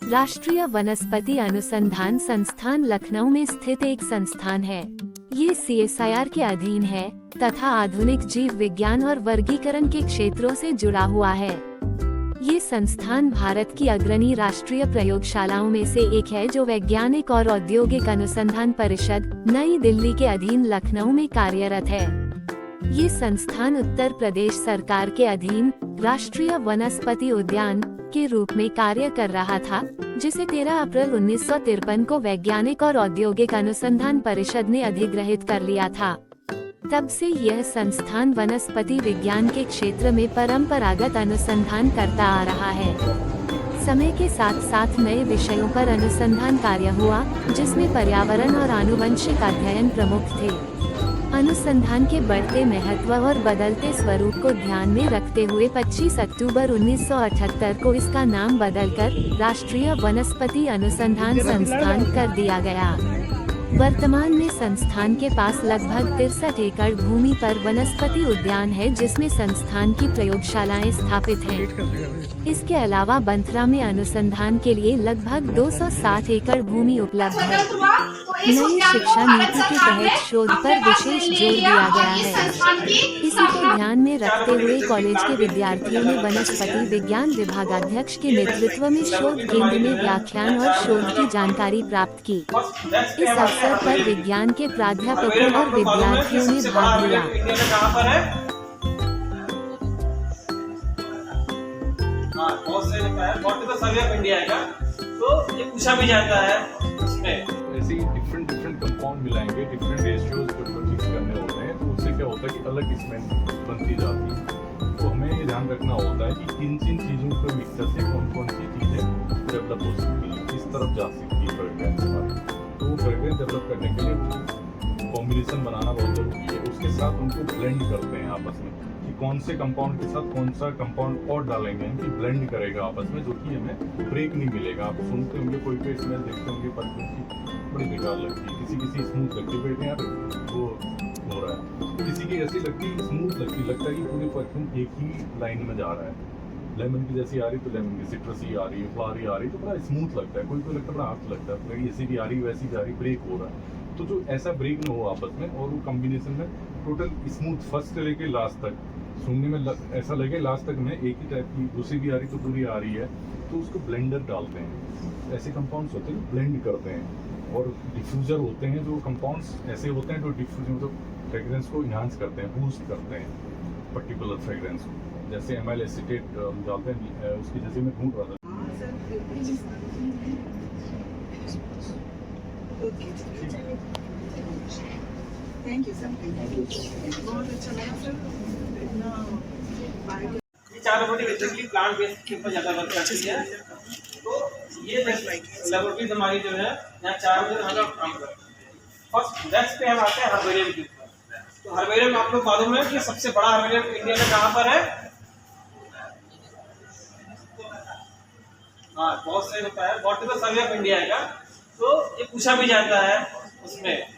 राष्ट्रीय वनस्पति अनुसंधान संस्थान लखनऊ में स्थित एक संस्थान है। ये CSIR के अधीन है तथा आधुनिक जीव विज्ञान और वर्गीकरण के क्षेत्रों से जुड़ा हुआ है। ये संस्थान भारत की अग्रणी राष्ट्रीय प्रयोगशालाओं में से एक है जो वैज्ञानिक और औद्योगिक अनुसंधान परिषद नई दिल्ली के अधीन लखनऊ में कार्यरत है। ये संस्थान उत्तर प्रदेश सरकार के अधीन राष्ट्रीय वनस्पति उद्यान के रूप में कार्य कर रहा था, जिसे 13 अप्रैल 1953 को वैज्ञानिक और औद्योगिक अनुसंधान परिषद ने अधिग्रहित कर लिया था। तब से यह संस्थान वनस्पति विज्ञान के क्षेत्र में परंपरागत अनुसंधान करता आ रहा है। समय के साथ साथ नए विषयों पर अनुसंधान कार्य हुआ, जिसमें पर्यावरण और आनुवंशिक अध्ययन प्रमुख थे। अनुसंधान के बढ़ते महत्व और बदलते स्वरूप को ध्यान में रखते हुए 25 अक्टूबर 1978 को इसका नाम बदलकर राष्ट्रीय वनस्पति अनुसंधान संस्थान कर दिया गया। वर्तमान में संस्थान के पास लगभग 63 एकड़ भूमि पर वनस्पति उद्यान है, जिसमें संस्थान की प्रयोगशालाएं स्थापित हैं। इसके अलावा बंथरा में अनुसंधान के लिए लगभग 260 एकड़ भूमि उपलब्ध है। नई शिक्षा नीति के तहत शोध पर विशेष जोर दिया गया है। इसी को ध्यान में रखते हुए कॉलेज के विद्यार्थियों ने वनस्पति विज्ञान विभागाध्यक्ष के नेतृत्व में शोध केंद्र में व्याख्यान और शोध की जानकारी प्राप्त की। इस अवसर पर विज्ञान के प्राध्यापकों और विद्यार्थियों ने भाग लिया। बहुत से लिखा है what is the survey of India का, तो ये पूछा भी जाता है उसमें। ऐसे ही डिफरेंट कंपाउंड मिलाएंगे, डिफरेंट रेशियोज को मिक्स करने होते हैं, तो उससे क्या होता है कि अलग स्मेल बनती जाती है। तो हमें ये ध्यान रखना होता है कि किन चीज़ों के मिक्सर से कौन सी चीज़ें डेवलप हो सकती है, किस तरफ जा सकती है फ्रेग्रेंस पर। तो फ्रेग्रेंस डेवलप करने के लिए कॉम्बिनेशन बनाना बहुत ज़रूरी है। उसके साथ उनको ब्लेंड करते हैं आपस में कि कौन से कंपाउंड के साथ कौन सा कंपाउंड और डालेंगे कि ब्लेंड करेगा आपस में, जो कि हमें ब्रेक नहीं मिलेगा। आप सुनते होंगे कोई स्मेल देखते होंगे परफ्यूम की बड़ी बेकार लगती है, किसी स्मूथ लगती है, बेटे यार वो हो रहा है, किसी की ऐसी लगती है स्मूथ लगता है कि पूरी परफ्यूम एक ही लाइन में जा रहा है। लेमन की जैसी आ रही तो लेमन की, सिट्रसी आ रही है, फ्लावरी आ रही तो बड़ा स्मूथ लगता है, कोई लगता है बड़ा हाथ लगता है, ऐसी भी आ रही वैसी जा रही, ब्रेक हो रहा है। तो जो ऐसा ब्रेक न हो आपस में, और वो कॉम्बिनेशन में टोटल स्मूथ फर्स्ट से लेके लास्ट तक सुनने में ऐसा लगे लास्ट तक में एक ही टाइप की, दूसरी भी आ रही तो पूरी आ रही है, तो उसको ब्लेंडर डालते हैं। ऐसे कंपाउंड्स होते हैं ब्लेंड करते हैं। और डिफ्यूजर होते हैं जो कंपाउंड्स ऐसे होते हैं जो डिफ्यूजन मतलब फ्रेग्रेंस को इन्हांस करते हैं, बूस्ट करते हैं पर्टिकुलर फ्रेग्रेंस को। जैसे एमाइल एसीटेट डालते हैं, उसकी जैसे मैं ढूंढ रहा था। थैंक यू सर, बहुत अच्छा लगा सर। ये 4 लेबोरेटरी बेसिकली प्लांट बेस्ड के ऊपर ज़्यादा वर्क करती है। तो ये लेबोरेटरीज हमारी जो है यहाँ 4 बजे हम काम करते हैं। फर्स्ट डेस्क पे हम आते हैं हर्बेरियम के ऊपर। तो हर्बेरियम आपको मालूम है कि सबसे बड़ा हर्बेरियम इंडिया में कहाँ पर है? हाँ, बहुत से होता है what is the survey of India का, तो ये पूछा भी जाता है उसमें।